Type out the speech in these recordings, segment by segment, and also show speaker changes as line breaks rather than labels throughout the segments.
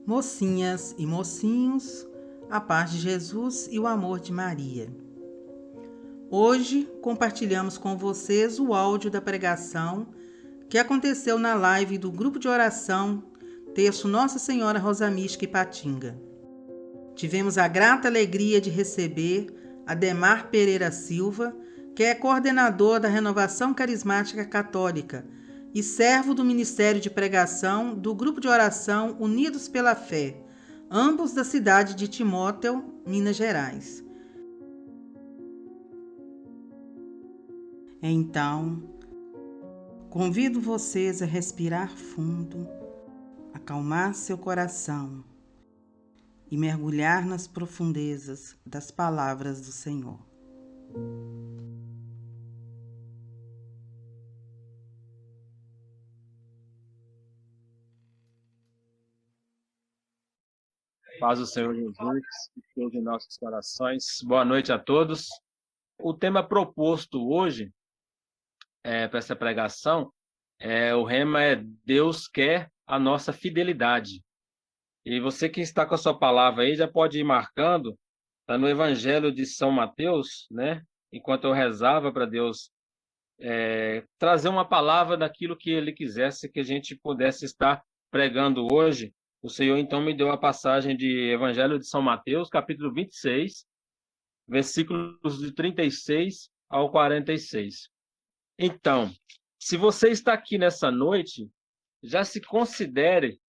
Mocinhas e mocinhos, a paz de Jesus e o amor de Maria. Hoje compartilhamos com vocês o áudio da pregação que aconteceu na live do grupo de oração Texto Nossa Senhora Rosa Mística Ipatinga. Tivemos a grata alegria de receber Ademar Pereira Silva, que é coordenador da Renovação Carismática Católica e servo do Ministério de Pregação do Grupo de Oração Unidos pela Fé, ambos da cidade de Timóteo, Minas Gerais. Então, convido vocês a respirar fundo, acalmar seu coração e mergulhar nas profundezas das palavras do Senhor.
Paz do Senhor Jesus, que esteja em nossos corações. Boa noite a todos. O tema proposto hoje para essa pregação o rema é Deus quer a nossa fidelidade. E você que está com a sua palavra aí já pode ir marcando, está no Evangelho de São Mateus, né? Enquanto eu rezava para Deus trazer uma palavra daquilo que Ele quisesse que a gente pudesse estar pregando hoje. O Senhor, então, me deu a passagem de Evangelho de São Mateus, capítulo 26, versículos de 36 ao 46. Então, se você está aqui nessa noite, já se considere,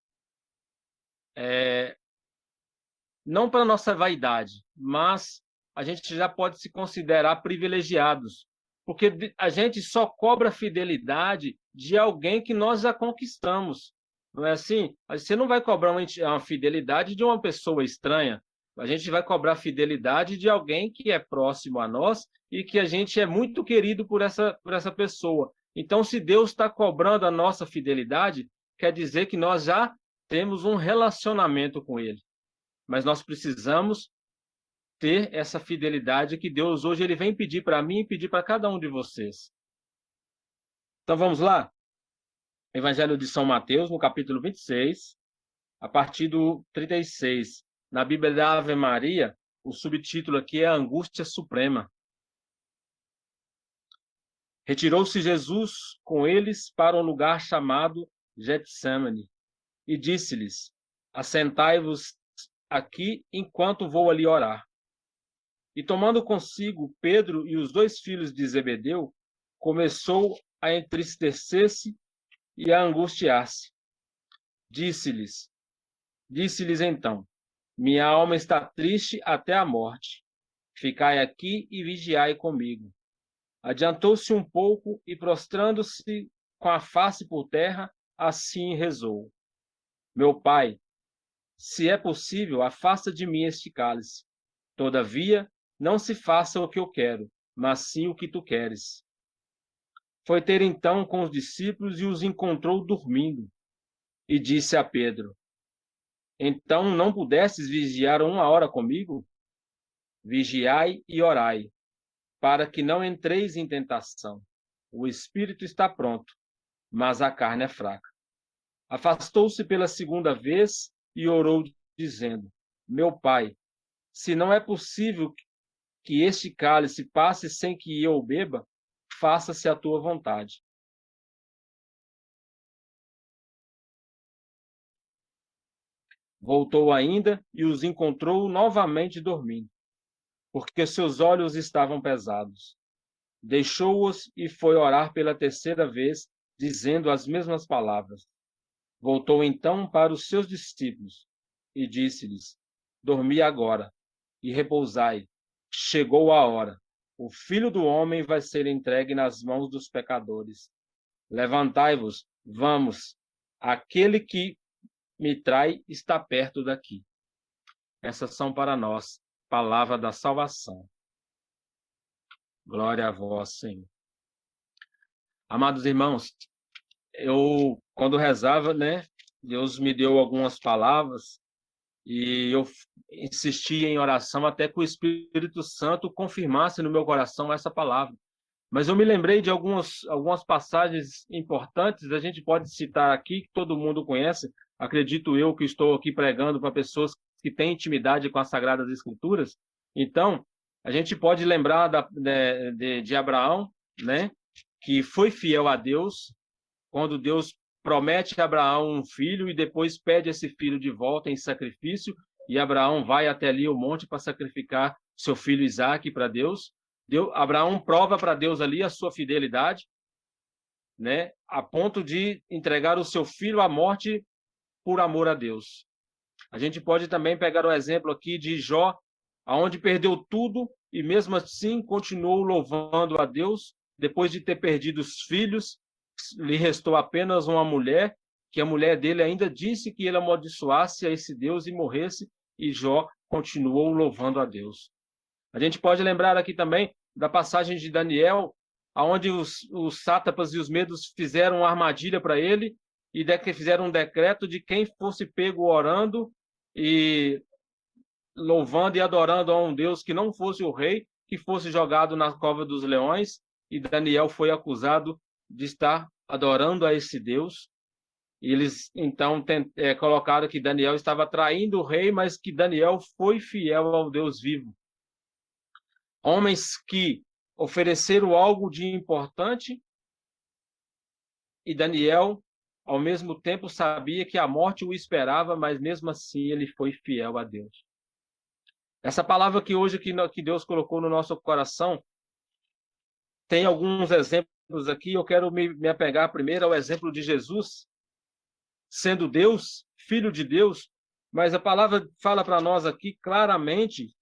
não para nossa vaidade, mas a gente já pode se considerar privilegiados, porque a gente só cobra fidelidade de alguém que nós já conquistamos. Não é assim? Você não vai cobrar uma fidelidade de uma pessoa estranha. A gente vai cobrar fidelidade de alguém que é próximo a nós e que a gente é muito querido por essa pessoa. Então, se Deus está cobrando a nossa fidelidade, quer dizer que nós já temos um relacionamento com Ele. Mas nós precisamos ter essa fidelidade que Deus hoje ele vem pedir para mim e pedir para cada um de vocês. Então, vamos lá? Evangelho de São Mateus, no capítulo 26, a partir do 36. Na Bíblia da Ave Maria, o subtítulo aqui é a Angústia Suprema. Retirou-se Jesus com eles para um lugar chamado Getsêmani e disse-lhes: assentai-vos aqui enquanto vou ali orar. E tomando consigo Pedro e os 2 filhos de Zebedeu, começou a entristecer-se e a angustiar-se. Disse-lhes então: minha alma está triste até a morte. Ficai aqui e vigiai comigo. Adiantou-se um pouco e, prostrando-se com a face por terra, assim rezou: meu Pai, se é possível, afasta de mim este cálice. Todavia, não se faça o que eu quero, mas sim o que tu queres. Foi ter então com os discípulos e os encontrou dormindo. E disse a Pedro: então não pudestes vigiar 1 hora comigo? Vigiai e orai, para que não entreis em tentação. O espírito está pronto, mas a carne é fraca. Afastou-se pela 2ª vez e orou, dizendo: meu Pai, se não é possível que este cálice passe sem que eu o beba, faça-se a tua vontade. Voltou ainda e os encontrou novamente dormindo, porque seus olhos estavam pesados. Deixou-os e foi orar pela 3ª vez, dizendo as mesmas palavras. Voltou então para os seus discípulos e disse-lhes: dormi agora e repousai. Chegou a hora. O Filho do Homem vai ser entregue nas mãos dos pecadores. Levantai-vos, vamos. Aquele que me trai está perto daqui. Essas são para nós palavra da salvação. Glória a vós, Senhor. Amados irmãos, eu, quando rezava, Deus me deu algumas palavras e eu insisti em oração até que o Espírito Santo confirmasse no meu coração essa palavra. Mas eu me lembrei de algumas passagens importantes, a gente pode citar aqui, que todo mundo conhece, acredito eu que estou aqui pregando para pessoas que têm intimidade com as Sagradas Escrituras. Então, a gente pode lembrar de Abraão, né, que foi fiel a Deus, quando Deus promete a Abraão um filho e depois pede esse filho de volta em sacrifício, e Abraão vai até ali o monte para sacrificar seu filho Isaque para Deus. Abraão prova para Deus ali a sua fidelidade, né, a ponto de entregar o seu filho à morte por amor a Deus. A gente pode também pegar o exemplo aqui de Jó, aonde perdeu tudo e mesmo assim continuou louvando a Deus. Depois de ter perdido os filhos, lhe restou apenas uma mulher, que a mulher dele ainda disse que ele amaldiçoasse a esse Deus e morresse, e Jó continuou louvando a Deus. A gente pode lembrar aqui também da passagem de Daniel, onde os sátrapas e os medos fizeram uma armadilha para ele e fizeram um decreto de quem fosse pego orando e louvando e adorando a um Deus que não fosse o rei, que fosse jogado na cova dos leões, e Daniel foi acusado de estar adorando a esse Deus. E eles então colocaram que Daniel estava traindo o rei, mas que Daniel foi fiel ao Deus vivo. Homens que ofereceram algo de importante, e Daniel, ao mesmo tempo, sabia que a morte o esperava, mas mesmo assim ele foi fiel a Deus. Essa palavra que hoje que Deus colocou no nosso coração, tem alguns exemplos aqui. Eu quero me apegar primeiro ao exemplo de Jesus, sendo Deus, Filho de Deus, mas a palavra fala para nós aqui claramente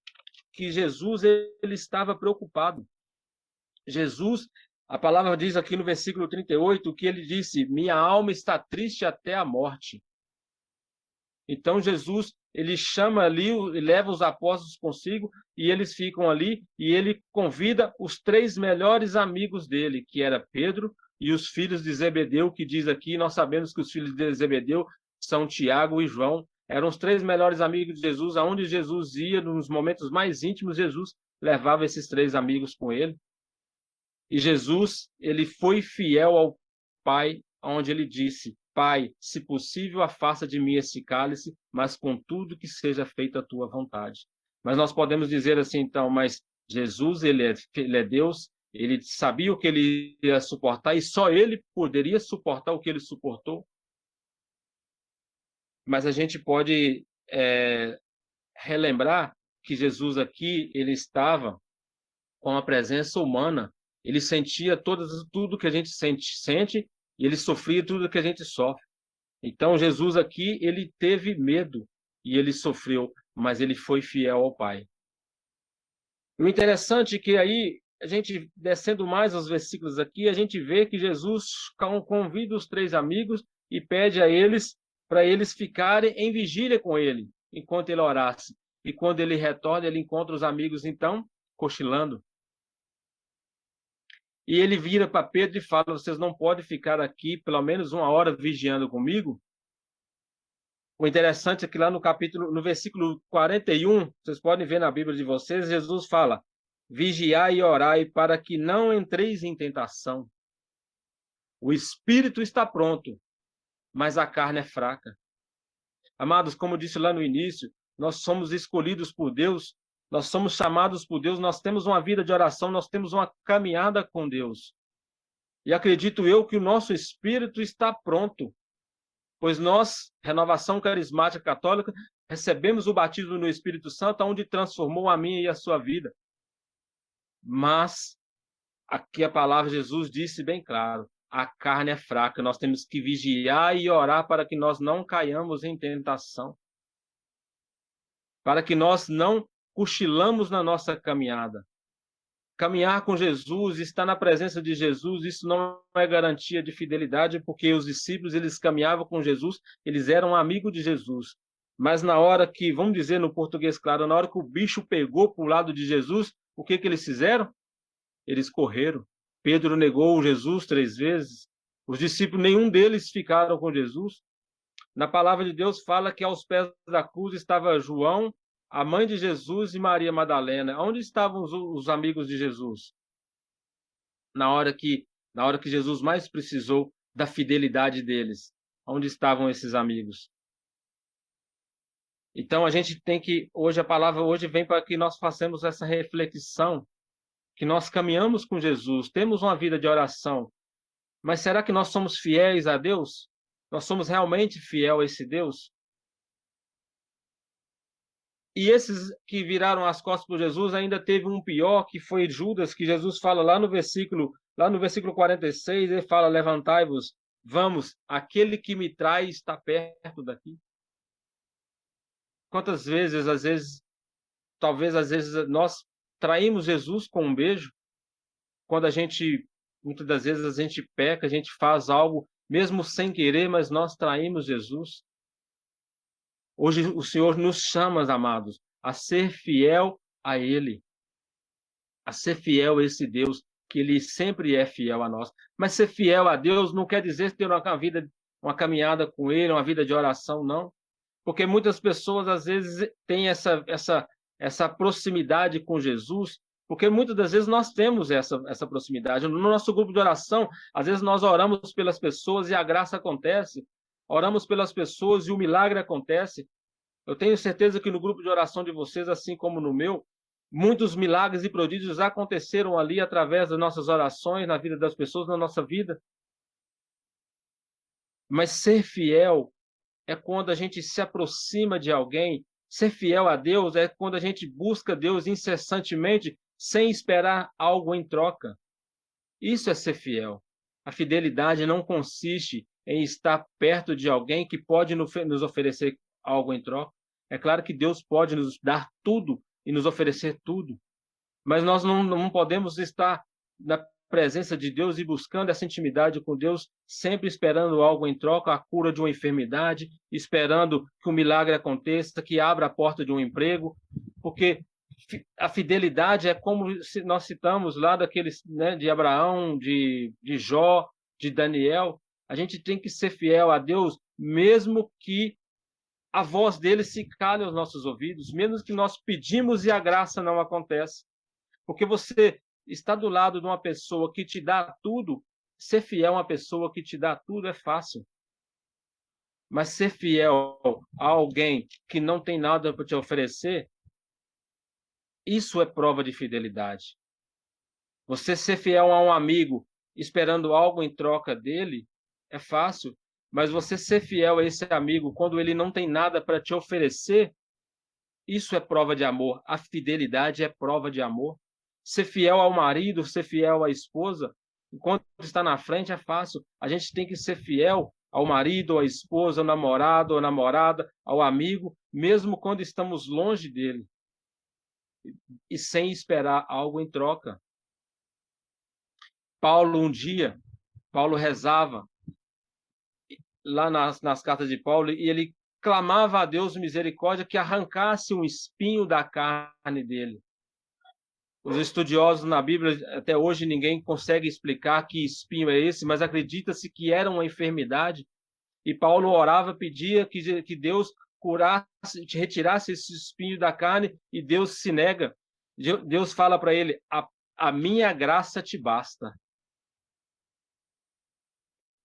que Jesus ele estava preocupado. Jesus, a palavra diz aqui no versículo 38 que ele disse: minha alma está triste até a morte. Então Jesus, ele chama ali, leva os apóstolos consigo, e eles ficam ali, e ele convida os 3 melhores amigos dele, que era Pedro e os filhos de Zebedeu, que diz aqui, nós sabemos que os filhos de Zebedeu são Tiago e João, eram os 3 melhores amigos de Jesus, aonde Jesus ia, nos momentos mais íntimos, Jesus levava esses 3 amigos com ele. E Jesus, ele foi fiel ao Pai, onde ele disse: Pai, se possível, afasta de mim esse cálice, mas contudo que seja feita a tua vontade. Mas nós podemos dizer assim, então, mas Jesus, ele é Deus, ele sabia o que ele ia suportar e só ele poderia suportar o que ele suportou. Mas a gente pode relembrar que Jesus aqui, ele estava com a presença humana, ele sentia tudo que a gente sente, e ele sofria tudo que a gente sofre. Então, Jesus aqui, ele teve medo e ele sofreu, mas ele foi fiel ao Pai. O interessante é que aí, a gente descendo mais os versículos aqui, a gente vê que Jesus convida os 3 amigos e pede a eles para eles ficarem em vigília com ele, enquanto ele orasse. E quando ele retorna, ele encontra os amigos, então, cochilando. E ele vira para Pedro e fala: vocês não podem ficar aqui pelo menos 1 hora vigiando comigo? O interessante é que lá no versículo 41, vocês podem ver na Bíblia de vocês, Jesus fala: vigiai e orai para que não entreis em tentação. O espírito está pronto, mas a carne é fraca. Amados, como eu disse lá no início, nós somos escolhidos por Deus, nós somos chamados por Deus, nós temos uma vida de oração, nós temos uma caminhada com Deus. E acredito eu que o nosso espírito está pronto, pois nós, Renovação Carismática Católica, recebemos o batismo no Espírito Santo, onde transformou a minha e a sua vida. Mas aqui a palavra de Jesus disse bem claro: a carne é fraca, nós temos que vigiar e orar para que nós não caiamos em tentação, para que nós não cochilamos na nossa caminhada. Caminhar com Jesus, estar na presença de Jesus, isso não é garantia de fidelidade, porque os discípulos, eles caminhavam com Jesus, eles eram amigos de Jesus. Mas na hora que, vamos dizer no português claro, na hora que o bicho pegou para o lado de Jesus, o que eles fizeram? Eles correram. Pedro negou Jesus 3 vezes. Os discípulos, nenhum deles ficaram com Jesus. Na palavra de Deus fala que aos pés da cruz estava João, a mãe de Jesus e Maria Madalena. Onde estavam os amigos de Jesus? Na hora que Jesus mais precisou da fidelidade deles. Onde estavam esses amigos? Então a gente tem que, hoje a palavra hoje vem para que nós façamos essa reflexão, que nós caminhamos com Jesus, temos uma vida de oração, mas será que nós somos fiéis a Deus? Nós somos realmente fiel a esse Deus? E esses que viraram as costas por Jesus, ainda teve um pior, que foi Judas, que Jesus fala lá no versículo 46, ele fala: levantai-vos, vamos, aquele que me trai está perto daqui. Quantas vezes, talvez às vezes nós traímos Jesus com um beijo, quando muitas das vezes a gente peca, a gente faz algo, mesmo sem querer, mas nós traímos Jesus. Hoje o Senhor nos chama, amados, a ser fiel a Ele, a ser fiel a esse Deus, que Ele sempre é fiel a nós. Mas ser fiel a Deus não quer dizer ter uma caminhada com Ele, uma vida de oração, não. Porque muitas pessoas, às vezes, têm essa proximidade com Jesus, porque muitas das vezes nós temos essa proximidade. No nosso grupo de oração, às vezes nós oramos pelas pessoas e a graça acontece. Oramos pelas pessoas e o milagre acontece. Eu tenho certeza que no grupo de oração de vocês, assim como no meu, muitos milagres e prodígios aconteceram ali através das nossas orações, na vida das pessoas, na nossa vida. Mas ser fiel é quando a gente se aproxima de alguém. Ser fiel a Deus é quando a gente busca Deus incessantemente, sem esperar algo em troca. Isso é ser fiel. A fidelidade não consiste em estar perto de alguém que pode nos oferecer algo em troca. É claro que Deus pode nos dar tudo e nos oferecer tudo, mas nós não podemos estar na presença de Deus e buscando essa intimidade com Deus, sempre esperando algo em troca, a cura de uma enfermidade, esperando que um milagre aconteça, que abra a porta de um emprego, porque a fidelidade é como nós citamos lá daqueles, né, de Abraão, de Jó, de Daniel. A gente tem que ser fiel a Deus, mesmo que a voz dele se cale aos nossos ouvidos, mesmo que nós pedimos e a graça não acontece. Porque você está do lado de uma pessoa que te dá tudo, ser fiel a uma pessoa que te dá tudo é fácil. Mas ser fiel a alguém que não tem nada para te oferecer, isso é prova de fidelidade. Você ser fiel a um amigo esperando algo em troca dele é fácil, mas você ser fiel a esse amigo quando ele não tem nada para te oferecer, isso é prova de amor. A fidelidade é prova de amor. Ser fiel ao marido, ser fiel à esposa, enquanto está na frente é fácil. A gente tem que ser fiel ao marido, à esposa, ao namorado, à namorada, ao amigo, mesmo quando estamos longe dele e sem esperar algo em troca. Paulo rezava lá nas cartas de Paulo e ele clamava a Deus misericórdia que arrancasse um espinho da carne dele. Os estudiosos na Bíblia, até hoje, ninguém consegue explicar que espinho é esse, mas acredita-se que era uma enfermidade. E Paulo orava, pedia que Deus curasse, retirasse esse espinho da carne, e Deus se nega. Deus fala para ele: a minha graça te basta.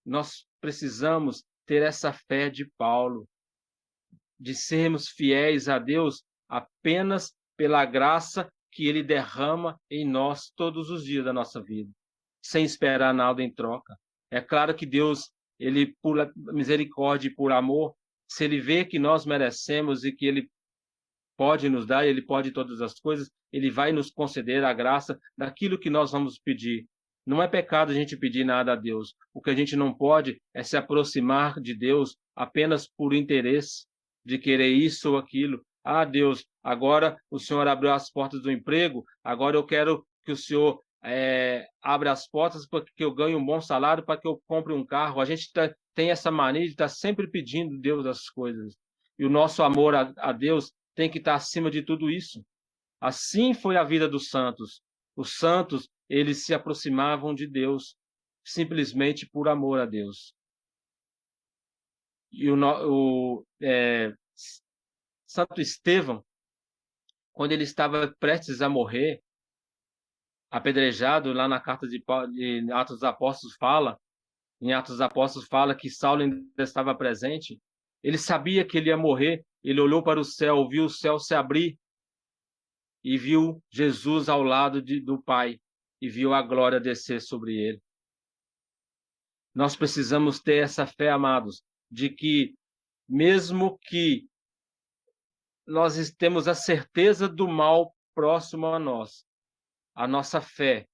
Nós precisamos ter essa fé de Paulo, de sermos fiéis a Deus apenas pela graça que Ele derrama em nós todos os dias da nossa vida, sem esperar nada em troca. É claro que Deus, Ele, por misericórdia e por amor, se Ele vê que nós merecemos e que Ele pode nos dar, Ele pode todas as coisas, Ele vai nos conceder a graça daquilo que nós vamos pedir. Não é pecado a gente pedir nada a Deus. O que a gente não pode é se aproximar de Deus apenas por interesse de querer isso ou aquilo. Ah, Deus, agora o Senhor abriu as portas do emprego, agora eu quero que o Senhor abra as portas para que eu ganhe um bom salário, para que eu compre um carro. A gente tem essa mania de estar sempre pedindo a Deus as coisas. E o nosso amor a Deus tem que estar acima de tudo isso. Assim foi a vida dos santos. Os santos, eles se aproximavam de Deus simplesmente por amor a Deus. E Santo Estevão, quando ele estava prestes a morrer, apedrejado, lá na carta de Atos dos Apóstolos em Atos dos Apóstolos fala que Saulo ainda estava presente. Ele sabia que ele ia morrer, ele olhou para o céu, viu o céu se abrir e viu Jesus ao lado do Pai e viu a glória descer sobre ele. Nós precisamos ter essa fé, amados, de que mesmo que nós temos a certeza do mal próximo a nós, a nossa fé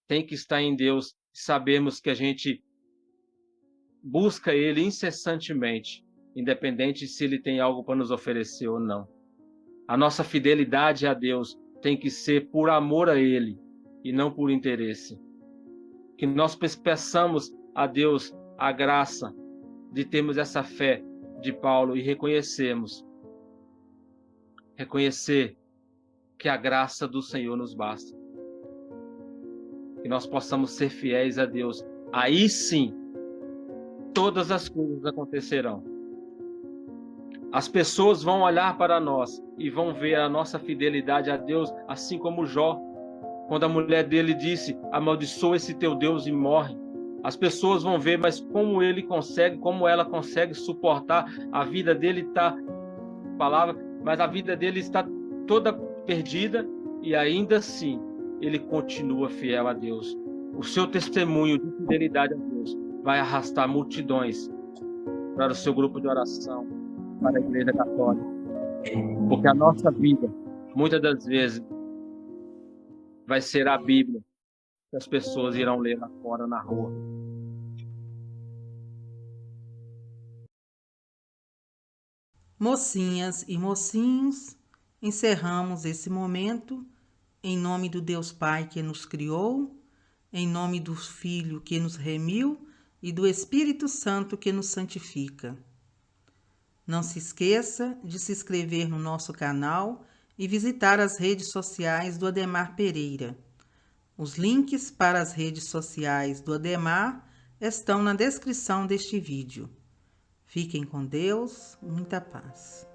tem que estar em Deus. Sabemos que a gente busca Ele incessantemente, independente se Ele tem algo para nos oferecer ou não. A nossa fidelidade a Deus tem que ser por amor a Ele e não por interesse. Que nós peçamos a Deus a graça de termos essa fé de Paulo e reconhecer que a graça do Senhor nos basta. Que nós possamos ser fiéis a Deus. Aí sim, todas as coisas acontecerão. As pessoas vão olhar para nós e vão ver a nossa fidelidade a Deus, assim como Jó, quando a mulher dele disse: amaldiçoa esse teu Deus e morre. As pessoas vão ver, mas como ela consegue suportar, a vida dele está, mas a vida dele está toda perdida e ainda assim ele continua fiel a Deus. O seu testemunho de fidelidade a Deus vai arrastar multidões para o seu grupo de oração, para a Igreja Católica. Porque a nossa vida, muitas das vezes, vai ser a Bíblia que as pessoas irão ler lá fora na rua.
Mocinhas e mocinhos, encerramos esse momento em nome do Deus Pai que nos criou, em nome do Filho que nos remiu e do Espírito Santo que nos santifica. Não se esqueça de se inscrever no nosso canal e visitar as redes sociais do Ademar Pereira. Os links para as redes sociais do Ademar estão na descrição deste vídeo. Fiquem com Deus, muita paz.